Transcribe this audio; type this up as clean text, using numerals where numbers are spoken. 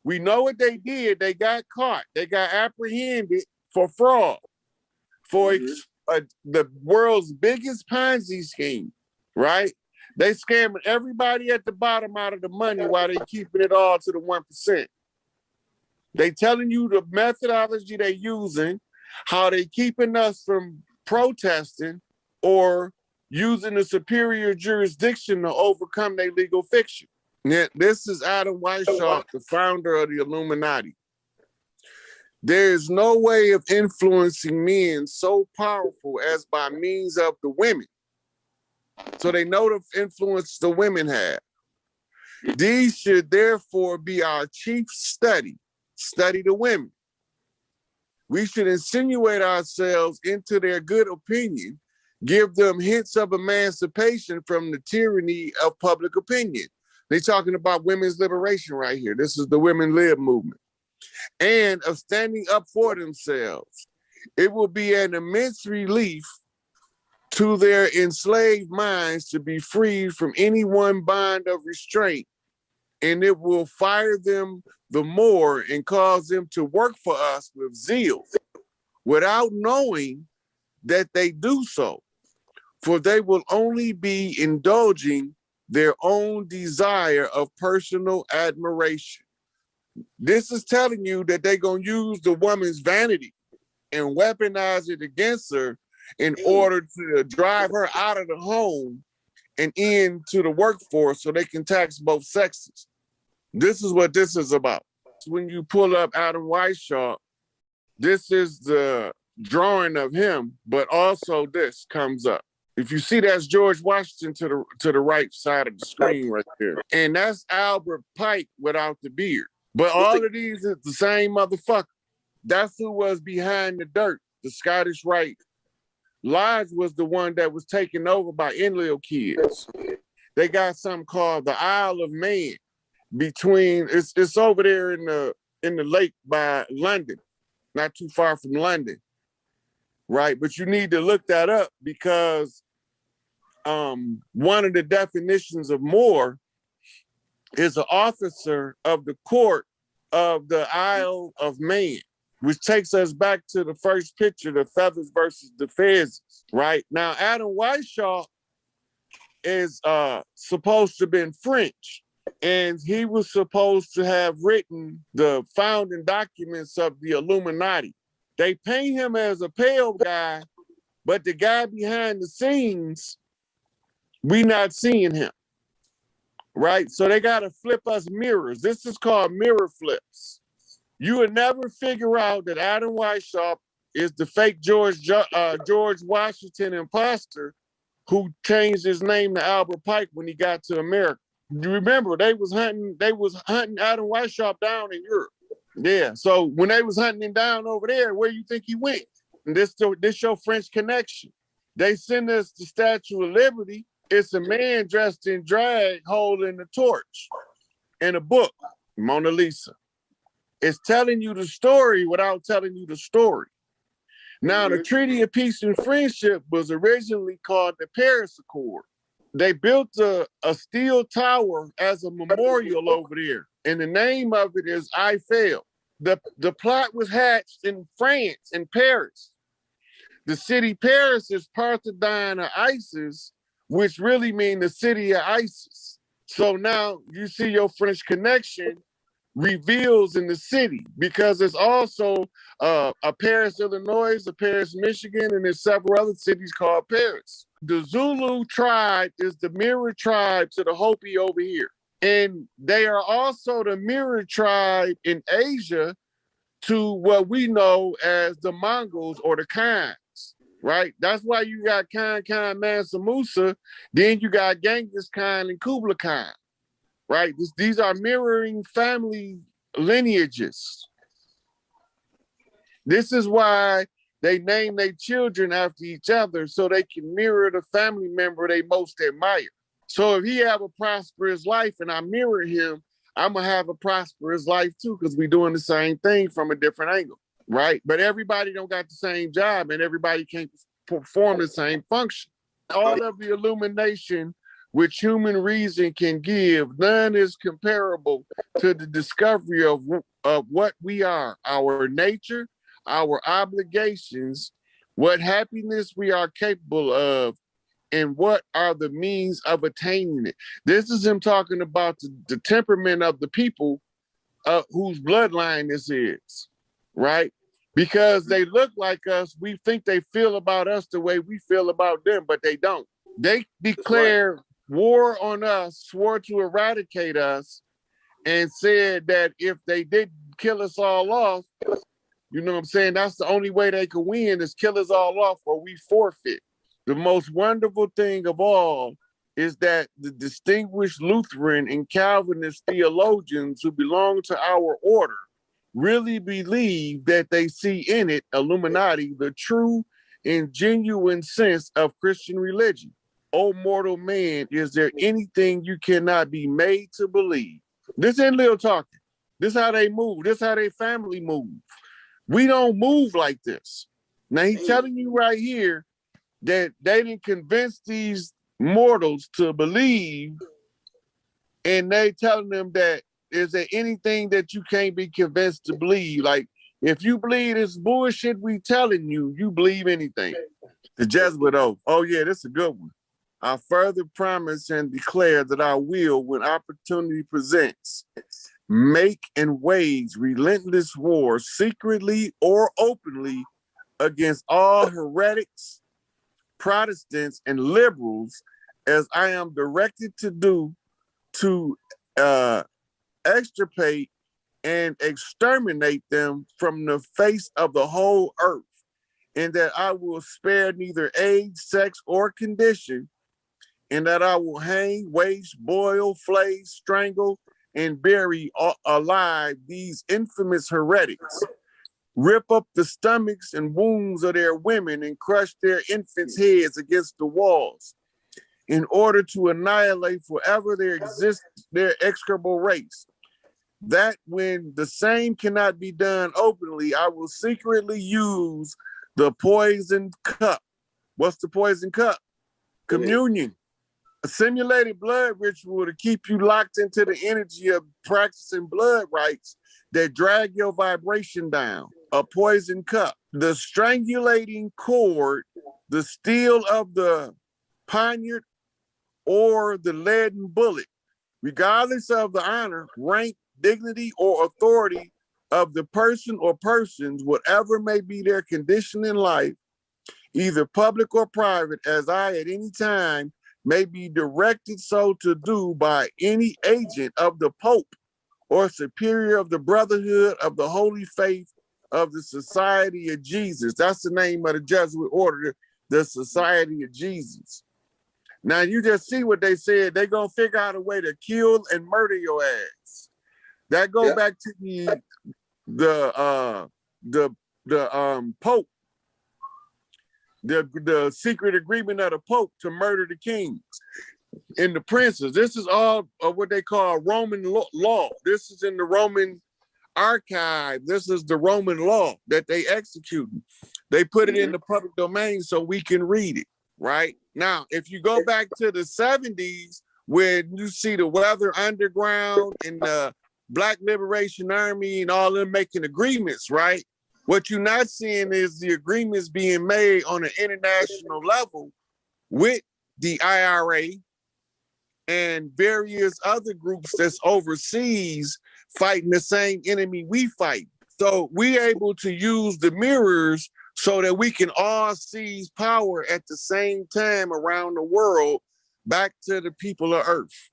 We know what they did. They got caught. They got apprehended for fraud, for the world's biggest Ponzi scheme, right? They scamming everybody at the bottom out of the money while they keeping it all to the 1%. They telling you the methodology they using, how they keeping us from protesting or using the superior jurisdiction to overcome their legal fiction. This is Adam Weishaupt, the founder of the Illuminati. There is no way of influencing men so powerful as by means of the women. So they know the influence the women have. These should therefore be our chief study the women. We should insinuate ourselves into their good opinion, give them hints of emancipation from the tyranny of public opinion. They're talking about women's liberation right here. This is the Women Live movement. And of standing up for themselves. It will be an immense relief to their enslaved minds to be freed from any one bond of restraint, and it will fire them the more and cause them to work for us with zeal without knowing that they do so, for they will only be indulging their own desire of personal admiration. This is telling you that they're going to use the woman's vanity and weaponize it against her in order to drive her out of the home and into the workforce so they can tax both sexes. This is what this is about. When you pull up Adam Weishaupt, this is the drawing of him, but also this comes up. If you see, that's George Washington to the right side of the screen right there. And that's Albert Pike without the beard. But all of these is the same motherfucker. That's who was behind the dirt, the Scottish Rite. Lodge was the one that was taken over by Enlil kids. They got something called the Isle of Man between, it's over there in the lake by London, not too far from London, right? But you need to look that up because one of the definitions of Moor is an officer of the court of the Isle of Man, which takes us back to the first picture, the feathers versus the fezzes, right? Now, Adam Weishaupt is supposed to have been French, and he was supposed to have written the founding documents of the Illuminati. They paint him as a pale guy, but the guy behind the scenes, we not seeing him, right? So they got to flip us mirrors. This is called mirror flips. You would never figure out that Adam Weishaupt is the fake George Washington imposter who changed his name to Albert Pike when he got to America. You remember they was hunting Adam Weishaupt down in Europe. Yeah. So when they was hunting him down over there, where you think he went? And this your French connection. They send us the Statue of Liberty. It's a man dressed in drag holding a torch and a book, Mona Lisa. It's telling you the story without telling you the story. Now, the Treaty of Peace and Friendship was originally called the Paris Accord. They built a steel tower as a memorial over there, and the name of it is Eiffel. The plot was hatched in France, in Paris. The city Paris is Parthénon of Isis, which really means the city of Isis. So now you see your French connection reveals in the city, because there's also a Paris, Illinois, a Paris, Michigan, and there's several other cities called Paris. The Zulu tribe is the mirror tribe to the Hopi over here. And they are also the mirror tribe in Asia to what we know as the Mongols or the Khans, right? That's why you got Khan, Mansa Musa, then you got Genghis Khan and Kublai Khan. Right? These are mirroring family lineages. This is why they name their children after each other, so they can mirror the family member they most admire. So if he have a prosperous life and I mirror him, I'm going to have a prosperous life too, because we're doing the same thing from a different angle, right? But everybody don't got the same job and everybody can't perform the same function. All of the illumination which human reason can give, none is comparable to the discovery of what we are, our nature, our obligations, what happiness we are capable of, and what are the means of attaining it. This is him talking about the temperament of the people whose bloodline this is, right? Because they look like us, we think they feel about us the way we feel about them, but they don't. They declare war on us, swore to eradicate us, and said that if they didn't kill us all off, you know what I'm saying, that's the only way they could win is kill us all off or we forfeit. The most wonderful thing of all is that the distinguished Lutheran and Calvinist theologians who belong to our order really believe that they see in it, Illuminati, the true and genuine sense of Christian religion. O mortal man, is there anything you cannot be made to believe? This ain't little talking. This how they move. This how their family move. We don't move like this. Now he's telling you right here that they didn't convince these mortals to believe, and they telling them that is there anything that you can't be convinced to believe? Like, if you believe this bullshit we telling you, you believe anything. The Jesuit oath. Oh yeah, this is a good one. I further promise and declare that I will, when opportunity presents, make and wage relentless war, secretly or openly, against all heretics, Protestants, and liberals, as I am directed to do, to extirpate and exterminate them from the face of the whole earth, and that I will spare neither age, sex, or condition, and that I will hang, waste, boil, flay, strangle, and bury alive these infamous heretics, rip up the stomachs and wombs of their women, and crush their infants' heads against the walls, in order to annihilate forever their execrable race. That when the same cannot be done openly, I will secretly use the poison cup. What's the poison cup? Communion. A simulated blood ritual to keep you locked into the energy of practicing blood rites that drag your vibration down. A poison cup. The strangulating cord, the steel of the poniard, or the leaden bullet, regardless of the honor, rank, dignity, or authority of the person or persons, whatever may be their condition in life, either public or private, as I at any time may be directed so to do by any agent of the Pope or superior of the Brotherhood of the Holy Faith of the Society of Jesus. That's the name of the Jesuit order, the Society of Jesus. Now you just see what they said. They're gonna figure out a way to kill and murder your ass. That go back to the Pope, the secret agreement of the Pope to murder the kings and the princes. This is all of what they call Roman law. This is in the Roman archive. This is the Roman law that they executed. They put it in the public domain so we can read it, right? Now, if you go back to the 70s, when you see the Weather Underground and the Black Liberation Army and all them making agreements, right? What you're not seeing is the agreements being made on an international level with the IRA and various other groups that's overseas fighting the same enemy we fight. So we're able to use the mirrors so that we can all seize power at the same time around the world back to the people of Earth.